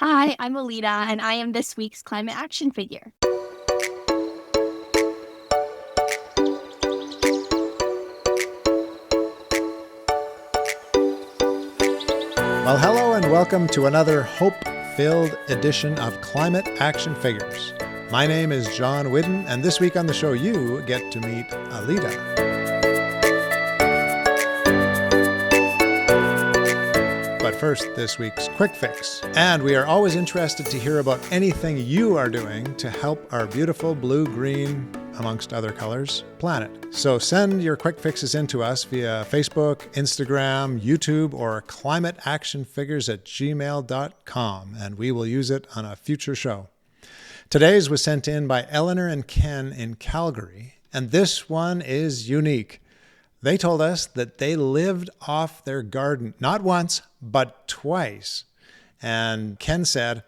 Hi, I'm Alida, and I am this week's climate action figure. Well, hello and welcome to another hope-filled edition of Climate Action Figures. My name is John Whidden, and this week on the show you get to meet Alida. But first, this week's QuickFix. And we are always interested to hear about anything you are doing to help our beautiful blue-green, amongst other colors, planet. So send your quick fixes in to us via Facebook, Instagram, YouTube, or climateactionfigures@gmail.com, and we will use it on a future show. Today's was sent in by Eleanor and Ken in Calgary, and this one is unique. They told us that they lived off their garden, not once, but twice. And Ken said,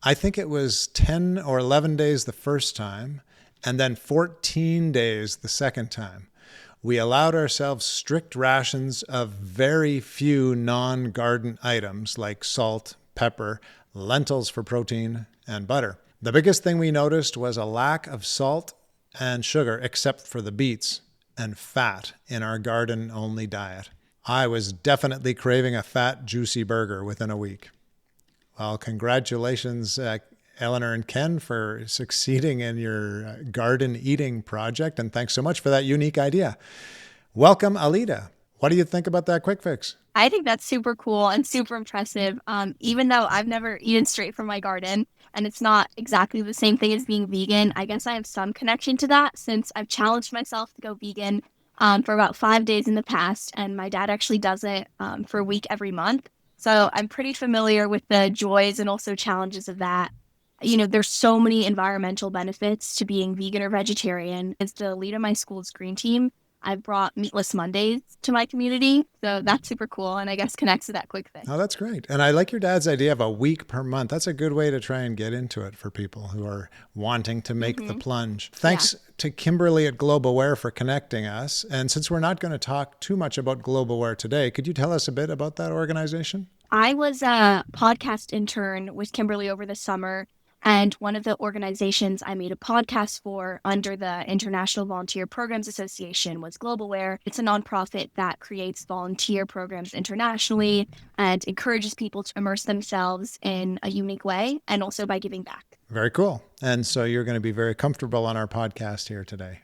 I think it was 10 or 11 days the first time, and then 14 days the second time. We allowed ourselves strict rations of very few non-garden items like salt, pepper, lentils for protein, and butter. The biggest thing we noticed was a lack of salt and sugar, except for the beets, and fat in our garden-only diet. I was definitely craving a fat, juicy burger within a week. Well, congratulations, Eleanor and Ken, for succeeding in your garden eating project, and thanks so much for that unique idea. Welcome, Alida. What do you think about that quick fix? I think that's super cool and super impressive. Even though I've never eaten straight from my garden, and it's not exactly the same thing as being vegan, I guess I have some connection to that since I've challenged myself to go vegan for about 5 days in the past, and my dad actually does it for a week every month. So I'm pretty familiar with the joys and also challenges of that. You know, there's so many environmental benefits to being vegan or vegetarian. As the lead of my school's green team, I've brought Meatless Mondays to my community. So that's super cool, and I guess connects to that quick thing. Oh, that's great. And I like your dad's idea of a week per month. That's a good way to try and get into it for people who are wanting to make the plunge. Thanks to Kimberly at GlobalWare for connecting us. And since we're not going to talk too much about GlobalWare today, could you tell us a bit about that organization? I was a podcast intern with Kimberly over the summer, and one of the organizations I made a podcast for under the International Volunteer Programs Association was GlobalWare. It's a nonprofit that creates volunteer programs internationally and encourages people to immerse themselves in a unique way, and also by giving back. Very cool. And so you're going to be very comfortable on our podcast here today.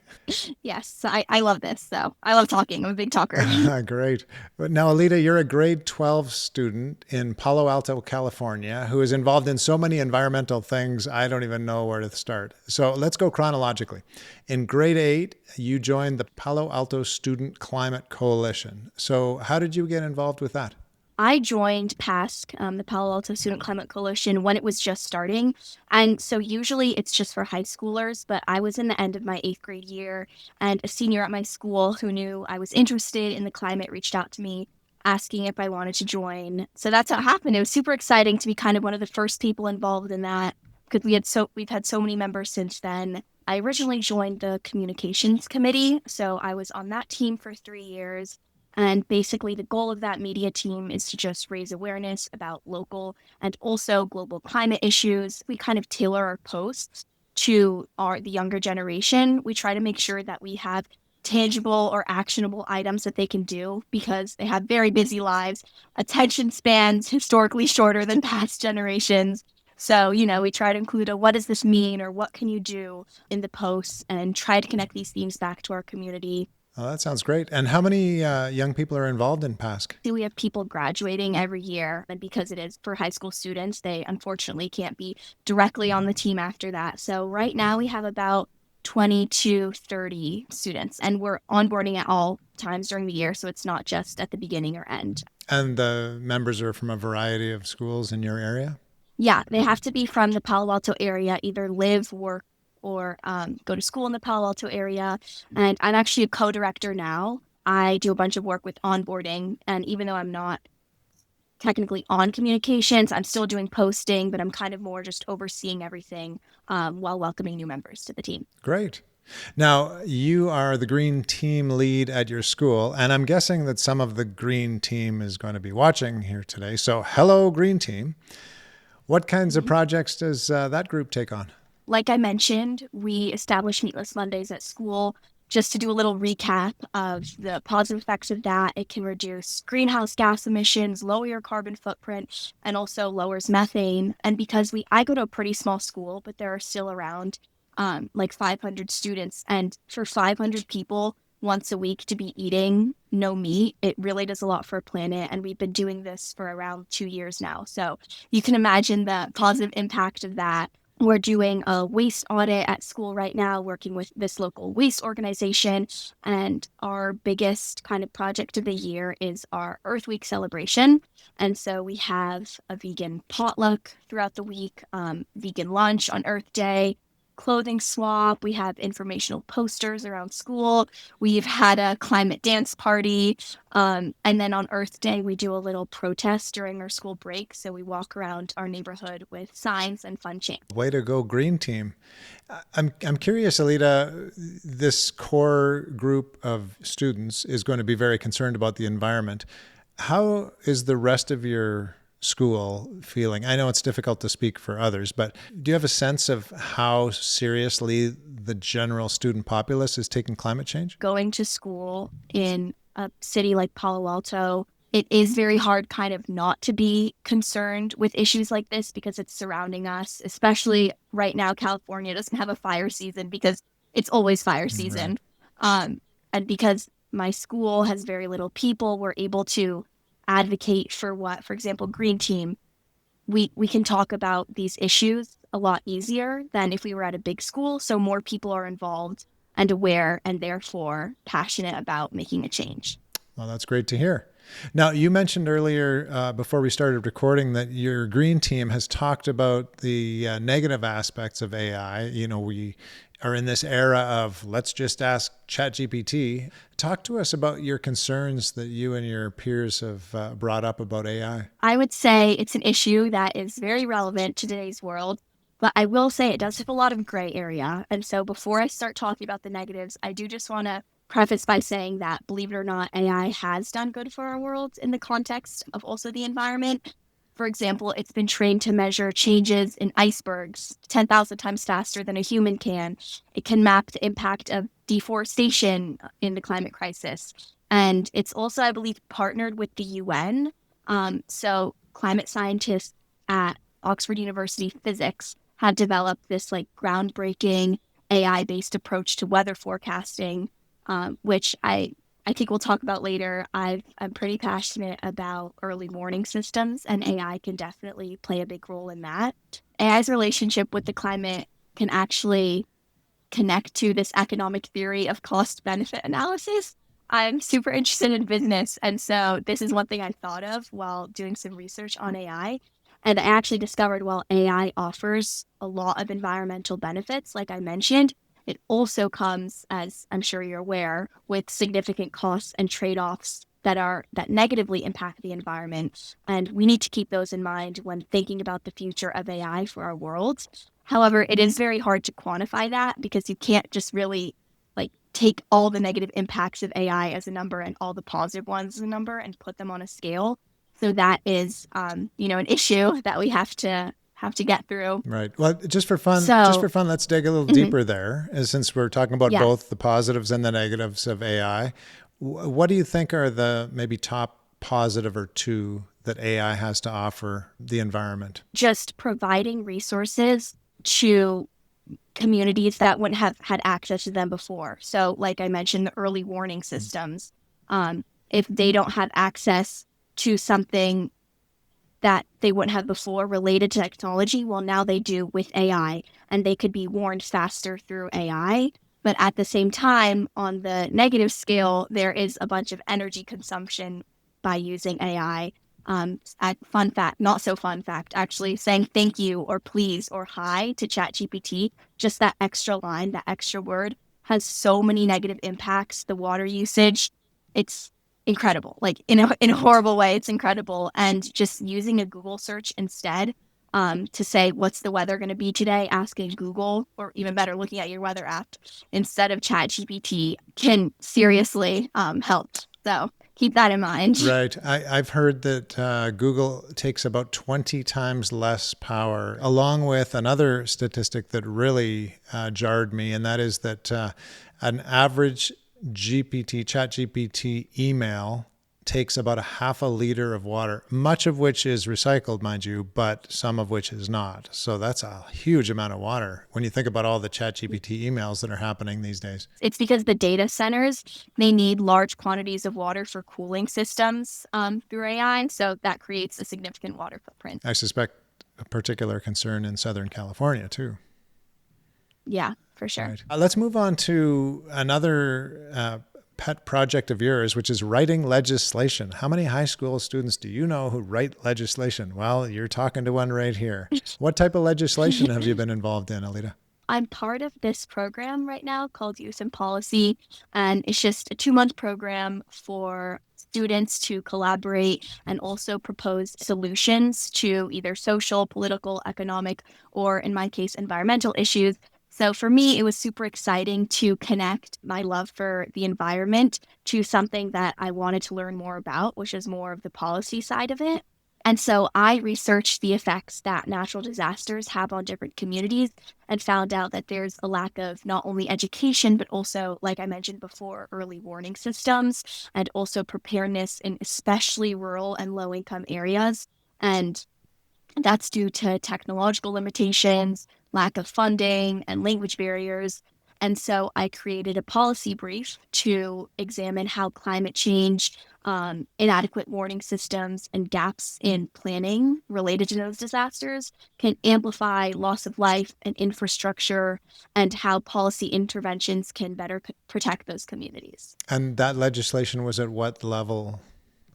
Yes, I love this. So I love talking. I'm a big talker. Great. But now, Alida, you're a grade 12 student in Palo Alto, California, who is involved in so many environmental things, I don't even know where to start. So let's go chronologically. In grade 8, you joined the Palo Alto Student Climate Coalition. So how did you get involved with that? I joined PASC, the Palo Alto Student Climate Coalition, when it was just starting. And so usually it's just for high schoolers, but I was in the end of my 8th grade year, and a senior at my school who knew I was interested in the climate reached out to me asking if I wanted to join. So that's how it happened. It was super exciting to be kind of one of the first people involved in that, because we've had so many members since then. I originally joined the communications committee, so I was on that team for 3 years. And basically the goal of that media team is to just raise awareness about local and also global climate issues. We kind of tailor our posts to the younger generation. We try to make sure that we have tangible or actionable items that they can do because they have very busy lives, attention spans historically shorter than past generations. So, we try to include a what does this mean or what can you do in the posts and try to connect these themes back to our community. Oh, that sounds great. And how many young people are involved in PASC? We have people graduating every year, and because it is for high school students, they unfortunately can't be directly on the team after that. So right now we have about 20 to 30 students, and we're onboarding at all times during the year, so it's not just at the beginning or end. And the members are from a variety of schools in your area? Yeah, they have to be from the Palo Alto area, either live, work, or go to school in the Palo Alto area. And I'm actually a co-director now. I do a bunch of work with onboarding. And even though I'm not technically on communications, I'm still doing posting, but I'm kind of more just overseeing everything while welcoming new members to the team. Great. Now, you are the green team lead at your school, and I'm guessing that some of the green team is going to be watching here today. So hello, green team. What kinds of projects does that group take on? Like I mentioned, we established Meatless Mondays at school. Just to do a little recap of the positive effects of that, it can reduce greenhouse gas emissions, lower your carbon footprint, and also lowers methane. And because I go to a pretty small school, but there are still around like 500 students, and for 500 people once a week to be eating no meat, it really does a lot for a planet. And we've been doing this for around 2 years now. So you can imagine the positive impact of that. We're doing a waste audit at school right now, working with this local waste organization. And our biggest kind of project of the year is our Earth Week celebration. And so we have a vegan potluck throughout the week, vegan lunch on Earth Day, clothing swap. We have informational posters around school. We've had a climate dance party. And then on Earth Day, we do a little protest during our school break. So we walk around our neighborhood with signs and fun chants. Way to go, Green Team. I'm curious, Alida, this core group of students is going to be very concerned about the environment. How is the rest of your school feeling? I know it's difficult to speak for others, but do you have a sense of how seriously the general student populace is taking climate change? Going to school in a city like Palo Alto, it is very hard kind of not to be concerned with issues like this because it's surrounding us, especially right now. California doesn't have a fire season because it's always fire season. Right. And because my school has very little people, we're able to advocate for for example, Green Team. We can talk about these issues a lot easier than if we were at a big school. So more people are involved and aware and therefore passionate about making a change. Well, that's great to hear. Now, you mentioned earlier before we started recording that your green team has talked about the negative aspects of AI. You know, we are in this era of let's just ask ChatGPT. Talk to us about your concerns that you and your peers have brought up about AI. I would say it's an issue that is very relevant to today's world, but I will say it does have a lot of gray area. And so before I start talking about the negatives, I do just want to preface by saying that, believe it or not, AI has done good for our world in the context of also the environment. For example, it's been trained to measure changes in icebergs 10,000 times faster than a human can. It can map the impact of deforestation in the climate crisis. And it's also, I believe, partnered with the UN. So climate scientists at Oxford University Physics had developed this like groundbreaking AI-based approach to weather forecasting, which I think we'll talk about later. I'm pretty passionate about early warning systems, and AI can definitely play a big role in that. AI's relationship with the climate can actually connect to this economic theory of cost benefit analysis. I'm super interested in business. And so this is one thing I thought of while doing some research on AI. And I actually discovered while AI offers a lot of environmental benefits, like I mentioned, it also comes, as I'm sure you're aware, with significant costs and trade-offs that negatively impact the environment. And we need to keep those in mind when thinking about the future of AI for our world. However, it is very hard to quantify that because you can't just really like take all the negative impacts of AI as a number and all the positive ones as a number and put them on a scale. So that is, an issue that we have to get through. Right. Well, just for fun, let's dig a little deeper there, since we're talking about Yeah. both the positives and the negatives of AI. What do you think are the maybe top positive or two that AI has to offer the environment? Just providing resources to communities that wouldn't have had access to them before. So, like I mentioned, the early warning systems. If they don't have access to something that they wouldn't have before related to technology, well, now they do with AI, and they could be warned faster through AI. But at the same time, on the negative scale, there is a bunch of energy consumption by using AI. Fun fact, not so fun fact, actually saying thank you or please or hi to ChatGPT, just that extra line, that extra word has so many negative impacts. The water usage, it's incredible. Like in a horrible way, it's incredible. And just using a Google search instead, to say what's the weather going to be today, asking Google, or even better, looking at your weather app instead of ChatGPT can seriously help. So keep that in mind. Right. I've heard that Google takes about 20 times less power, along with another statistic that really jarred me, and that is that an average ChatGPT email takes about a half a liter of water, much of which is recycled, mind you, but some of which is not. So that's a huge amount of water when you think about all the ChatGPT emails that are happening these days. It's because the data centers, they need large quantities of water for cooling systems through AI. And so that creates a significant water footprint. I suspect a particular concern in Southern California, too. Yeah, for sure. Right. Let's move on to another pet project of yours, which is writing legislation. How many high school students do you know who write legislation? Well, you're talking to one right here. What type of legislation have you been involved in, Alida? I'm part of this program right now called Youth and Policy, and it's just a 2-month program for students to collaborate and also propose solutions to either social, political, economic, or in my case, environmental issues. So for me, it was super exciting to connect my love for the environment to something that I wanted to learn more about, which is more of the policy side of it. And so I researched the effects that natural disasters have on different communities and found out that there's a lack of not only education, but also, like I mentioned before, early warning systems and also preparedness in especially rural and low income areas. And that's due to technological limitations, lack of funding, and language barriers. And so I created a policy brief to examine how climate change, inadequate warning systems, and gaps in planning related to those disasters can amplify loss of life and infrastructure, and how policy interventions can better protect those communities. And that legislation was at what level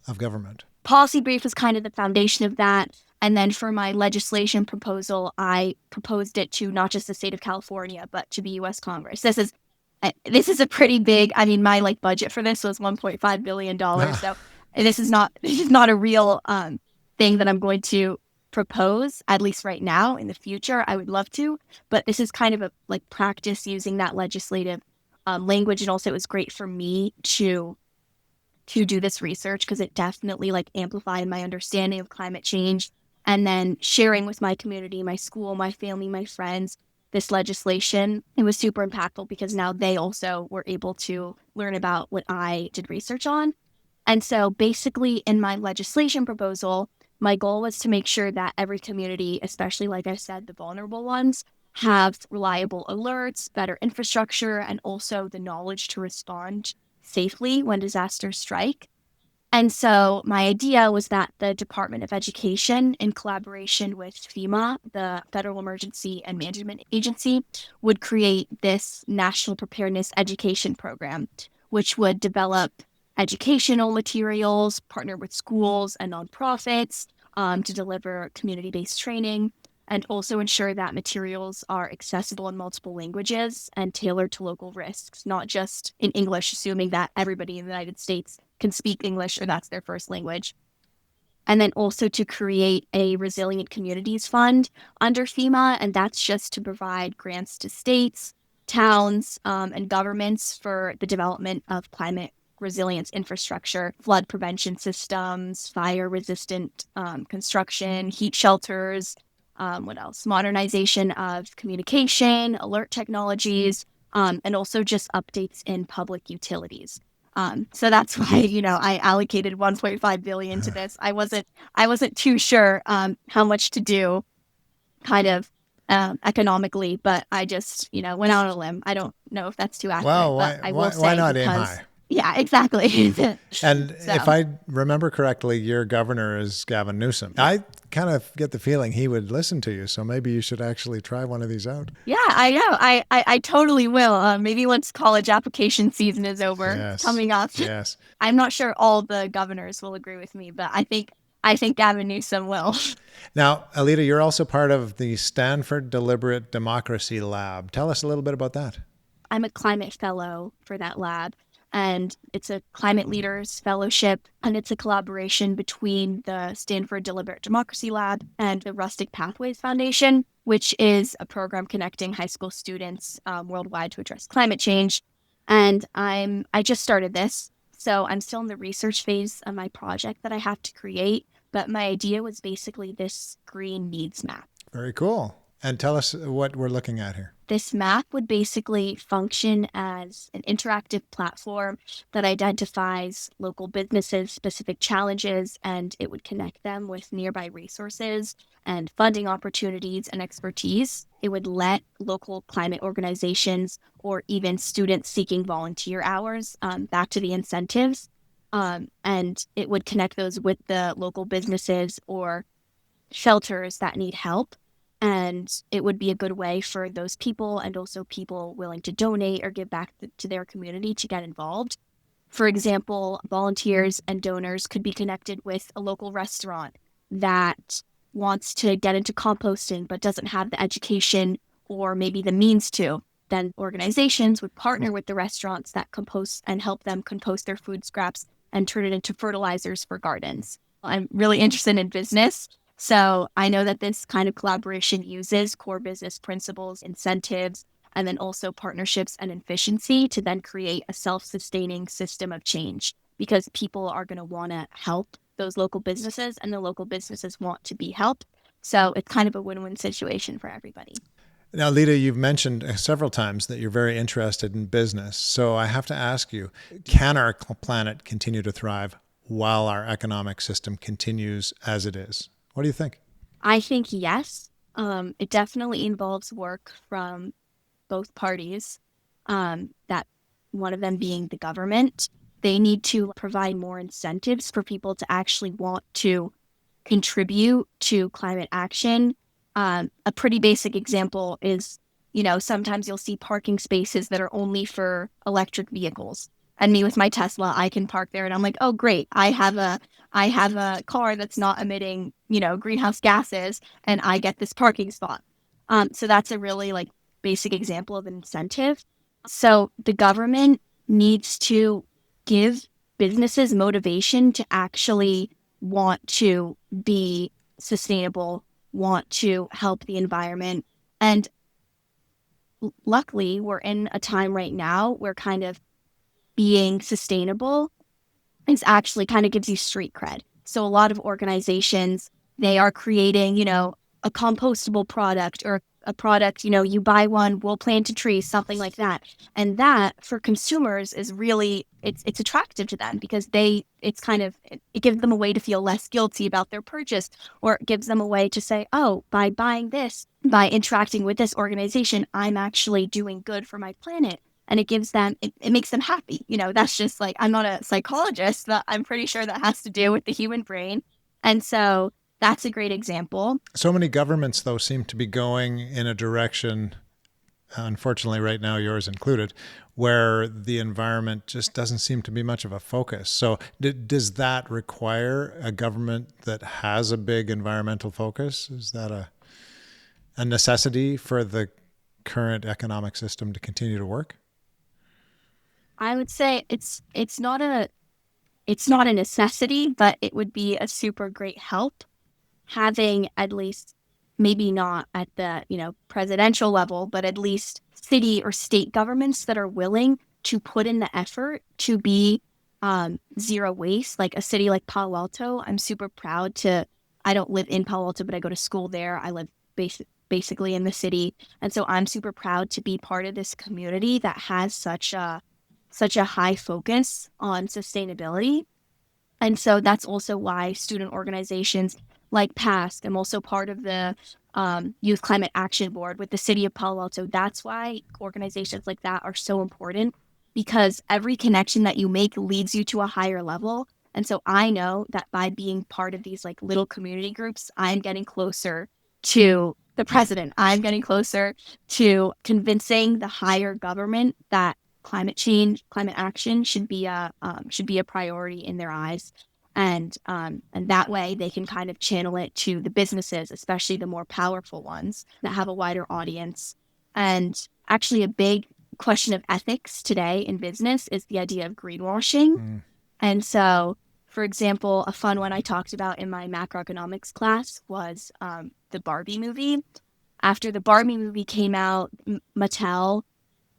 of government? Policy brief was kind of the foundation of that. And then for my legislation proposal, I proposed it to not just the state of California, but to the U.S. Congress. This is a pretty big. I mean, my budget for this was $1.5 billion. So this is not a real thing that I'm going to propose, at least right now. In the future, I would love to, but this is kind of a practice using that legislative language, and also it was great for me to do this research because it definitely amplified my understanding of climate change, and then sharing with my community, my school, my family, my friends, this legislation. It was super impactful because now they also were able to learn about what I did research on. And so basically in my legislation proposal, my goal was to make sure that every community, especially like I said, the vulnerable ones, have reliable alerts, better infrastructure, and also the knowledge to respond safely when disasters strike. And so my idea was that the Department of Education, in collaboration with FEMA, the Federal Emergency and Management Agency, would create this National Preparedness Education Program, which would develop educational materials, partner with schools and nonprofits to deliver community-based training, and also ensure that materials are accessible in multiple languages and tailored to local risks, not just in English, assuming that everybody in the United States can speak English or that's their first language. And then also to create a Resilient Communities Fund under FEMA, and that's just to provide grants to states, towns, and governments for the development of climate resilience infrastructure, flood prevention systems, fire-resistant construction, heat shelters, what else? Modernization of communication, alert technologies, and also just updates in public utilities. So that's why, I allocated 1.5 billion to this. I wasn't too sure how much to do kind of economically, but I just, went out on a limb. I don't know if that's too accurate, Well, but I will say why not aim because, high? yeah, exactly. And So, if I remember correctly, your governor is Gavin Newsom. I kind of get the feeling he would listen to you, so maybe you should actually try one of these out. yeah, I know. I totally will. Maybe once college application season is over, Yes. coming up. Yes. I'm not sure all the governors will agree with me, but I think Gavin Newsom will. Now, Alida, you're also part of the Stanford Deliberate Democracy Lab. Tell us a little bit about that. I'm a climate fellow for that lab, and it's a climate leaders fellowship, and it's a collaboration between the Stanford Deliberate Democracy Lab and the Rustic Pathways Foundation, which is a program connecting high school students worldwide to address climate change. And I just started this, So I'm still in the research phase of my project that I have to create, but my idea was basically this green needs map. Very cool. And tell us what we're looking at here. This map would basically function as an interactive platform that identifies local businesses' specific challenges, and it would connect them with nearby resources and funding opportunities and expertise. It would let local climate organizations or even students seeking volunteer hours back to the incentives. And it would connect those with the local businesses or shelters that need help. And it would be a good way for those people and also people willing to donate or give back to their community to get involved. For example, volunteers and donors could be connected with a local restaurant that wants to get into composting but doesn't have the education or maybe the means to. Then organizations would partner with the restaurants that compost and help them compost their food scraps and turn it into fertilizers for gardens. I'm really interested in business. So I know that this kind of collaboration uses core business principles, incentives, and then also partnerships and efficiency to then create a self-sustaining system of change because people are going to want to help those local businesses and the local businesses want to be helped. So it's kind of a win-win situation for everybody. Now, Alida, you've mentioned several times that you're very interested in business. So I have to ask you, can our planet continue to thrive while our economic system continues as it is? What do you think? I think yes. It definitely involves work from both parties, that one of them being the government. They need to provide more incentives for people to actually want to contribute to climate action. A pretty basic example is, sometimes you'll see parking spaces that are only for electric vehicles. And me with my Tesla, I can park there and I'm like, oh, great. I have a car that's not emitting, greenhouse gases and I get this parking spot. So that's a really like basic example of an incentive. So the government needs to give businesses motivation to actually want to be sustainable, want to help the environment. And luckily, we're in a time right now where kind of being sustainable is actually kind of gives you street cred. So a lot of organizations, they are creating, a compostable product or a product, you buy one, we'll plant a tree, something like that. And that for consumers is really, it's attractive to them because it gives them a way to feel less guilty about their purchase, or it gives them a way to say, oh, by buying this, by interacting with this organization, I'm actually doing good for my planet. And it gives them, it makes them happy. That's just like, I'm not a psychologist, but I'm pretty sure that has to do with the human brain. And so that's a great example. So many governments, though, seem to be going in a direction, unfortunately, right now, yours included, where the environment just doesn't seem to be much of a focus. So, does that require a government that has a big environmental focus? Is that a necessity for the current economic system to continue to work? I would say it's not a necessity, but it would be a super great help having at least maybe not at the, presidential level, but at least city or state governments that are willing to put in the effort to be zero waste. Like a city like Palo Alto, I'm super proud to, I don't live in Palo Alto, but I go to school there. I live basically in the city. And so I'm super proud to be part of this community that has such a high focus on sustainability. And so that's also why student organizations like PASC, I'm also part of the Youth Climate Action Board with the city of Palo Alto. That's why organizations like that are so important because every connection that you make leads you to a higher level. And so I know that by being part of these like little community groups, I'm getting closer to the president. I'm getting closer to convincing the higher government that climate change, climate action should be a priority in their eyes, and that way they can kind of channel it to the businesses, especially the more powerful ones that have a wider audience. And actually, a big question of ethics today in business is the idea of greenwashing. And so, for example, a fun one I talked about in my macroeconomics class was the Barbie movie. After the Barbie movie came out, Mattel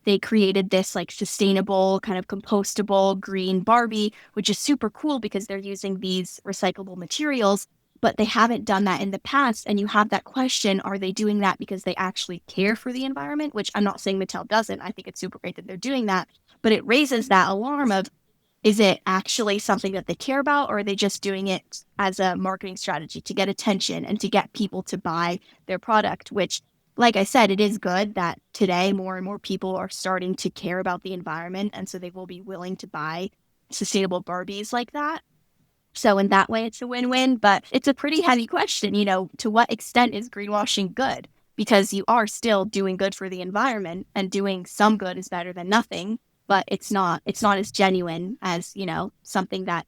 they created this like sustainable kind of compostable green Barbie, which is super cool because they're using these recyclable materials, but they haven't done that in the past. And you have that question, are they doing that because they actually care for the environment? Which I'm not saying Mattel doesn't. I think it's super great that they're doing that, but it raises that alarm of, is it actually something that they care about, or are they just doing it as a marketing strategy to get attention and to get people to buy their product? Which, like I said, it is good that today more and more people are starting to care about the environment. And so they will be willing to buy sustainable Barbies like that. So in that way, it's a win-win, but it's a pretty heavy question. To what extent is greenwashing good? Because you are still doing good for the environment, and doing some good is better than nothing, but it's not as genuine as, something that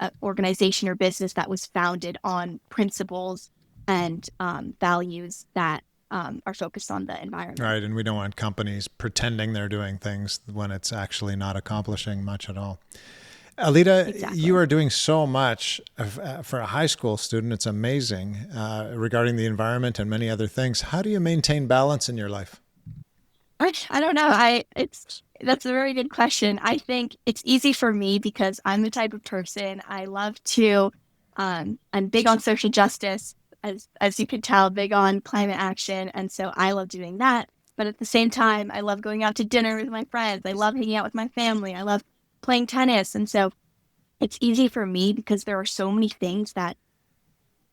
an organization or business that was founded on principles and values that are focused on the environment. Right. And we don't want companies pretending they're doing things when it's actually not accomplishing much at all. Alida, you Exactly. are doing so much for a high school student. It's amazing regarding the environment and many other things. How do you maintain balance in your life? I don't know. That's a very good question. I think it's easy for me because I'm the type of person I love to. I'm big on social justice, as you can tell, big on climate action, and so I love doing that. But at the same time, I love going out to dinner with my friends. I love hanging out with my family. I love playing tennis, and so it's easy for me because there are so many things that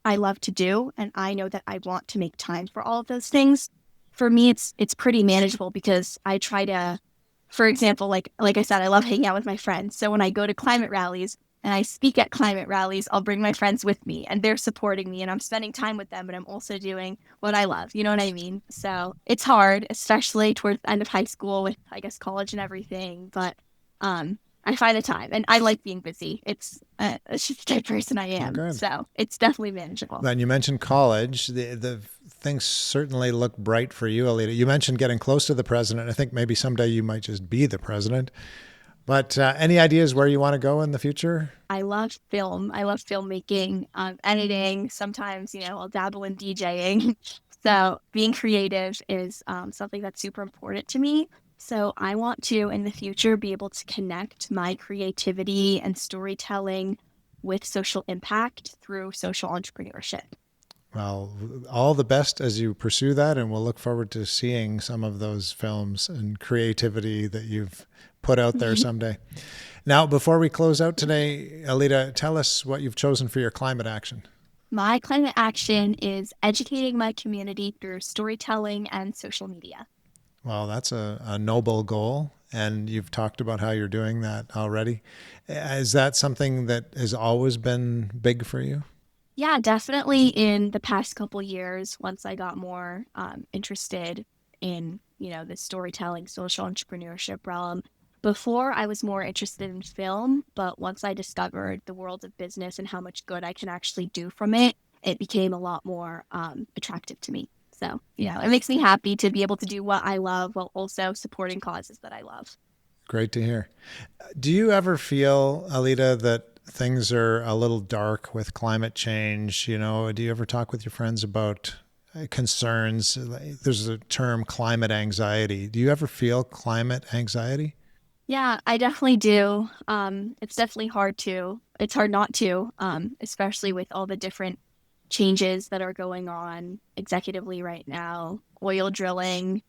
I love to do, and I know that I want to make time for all of those things. For me, it's pretty manageable because I try to, for example, like I said, I love hanging out with my friends. So when I go to climate rallies and I speak at climate rallies, I'll bring my friends with me, and they're supporting me, and I'm spending time with them, but I'm also doing what I love. You know what I mean? So it's hard, especially towards the end of high school with, I guess, college and everything. But I find the time, and I like being busy. It's just the type of person I Oh, am. good. So it's definitely manageable. And you mentioned college. The things certainly look bright for you, Alida. You mentioned getting close to the president. I think maybe someday you might just be the president. But any ideas where you want to go in the future? I love film. I love filmmaking, editing. Sometimes, I'll dabble in DJing. So being creative is something that's super important to me. So I want to, in the future, be able to connect my creativity and storytelling with social impact through social entrepreneurship. Well, all the best as you pursue that, and we'll look forward to seeing some of those films and creativity that you've put out there someday. Now, before we close out today, Alida, tell us what you've chosen for your climate action. My climate action is educating my community through storytelling and social media. Well, that's a noble goal, and you've talked about how you're doing that already. Is that something that has always been big for you? Yeah, definitely in the past couple years, once I got more interested in, the storytelling, social entrepreneurship realm. Before, I was more interested in film, but once I discovered the world of business and how much good I can actually do from it, it became a lot more attractive to me. So, it makes me happy to be able to do what I love while also supporting causes that I love. Great to hear. Do you ever feel, Alida, that things are a little dark with climate change? Do you ever talk with your friends about concerns? There's a term, climate anxiety. Do you ever feel climate anxiety? Yeah, I definitely do. It's definitely it's hard not to, especially with all the different changes that are going on executively right now. Oil drilling,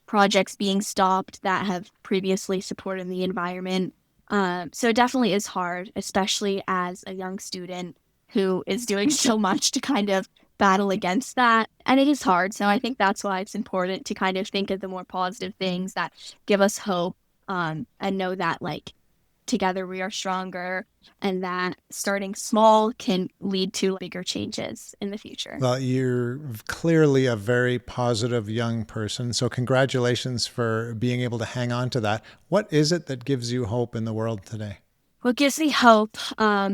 projects being stopped that have previously supported the environment. So it definitely is hard, especially as a young student who is doing so much to kind of battle against that. And it is hard. So I think that's why it's important to kind of think of the more positive things that give us hope, and know that, like, together we are stronger, and that starting small can lead to bigger changes in the future. Well, you're clearly a very positive young person. So, congratulations for being able to hang on to that. What is it that gives you hope in the world today? What gives me hope,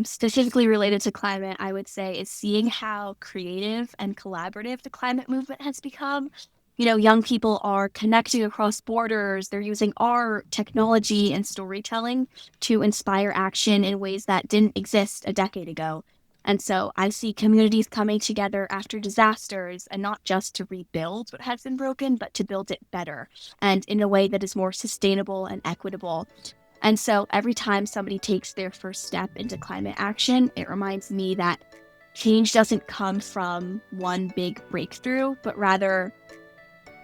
specifically related to climate, I would say, is seeing how creative and collaborative the climate movement has become. Young people are connecting across borders. They're using art, technology, and storytelling to inspire action in ways that didn't exist a decade ago. And so I see communities coming together after disasters, and not just to rebuild what has been broken, but to build it better and in a way that is more sustainable and equitable. And so every time somebody takes their first step into climate action, it reminds me that change doesn't come from one big breakthrough, but rather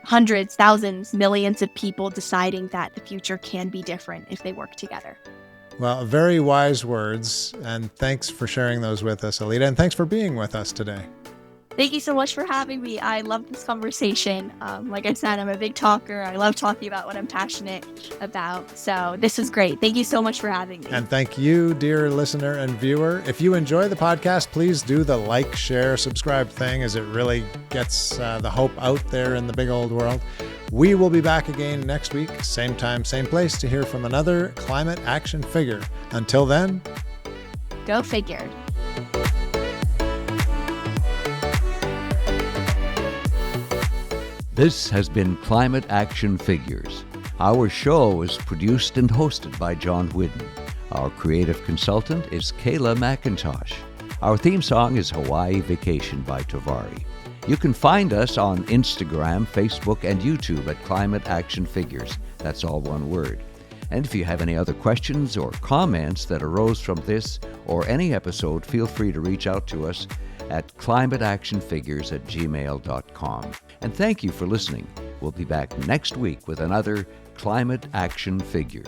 hundreds, thousands, millions of people deciding that the future can be different if they work together. Well, very wise words, and thanks for sharing those with us, Alida, and thanks for being with us today. Thank you so much for having me. I love this conversation. Like I said, I'm a big talker. I love talking about what I'm passionate about. So this is great. Thank you so much for having me. And thank you, dear listener and viewer. If you enjoy the podcast, please do the like, share, subscribe thing, as it really gets the hope out there in the big old world. We will be back again next week, same time, same place, to hear from another climate action figure. Until then, go figure. This has been Climate Action Figures. Our show is produced and hosted by John Whidden. Our creative consultant is Kayla McIntosh. Our theme song is Hawaii Vacation by Tavari. You can find us on Instagram, Facebook, and YouTube at Climate Action Figures. That's all one word. And if you have any other questions or comments that arose from this or any episode, feel free to reach out to us at climateactionfigures@gmail.com. And thank you for listening. We'll be back next week with another Climate Action Figure.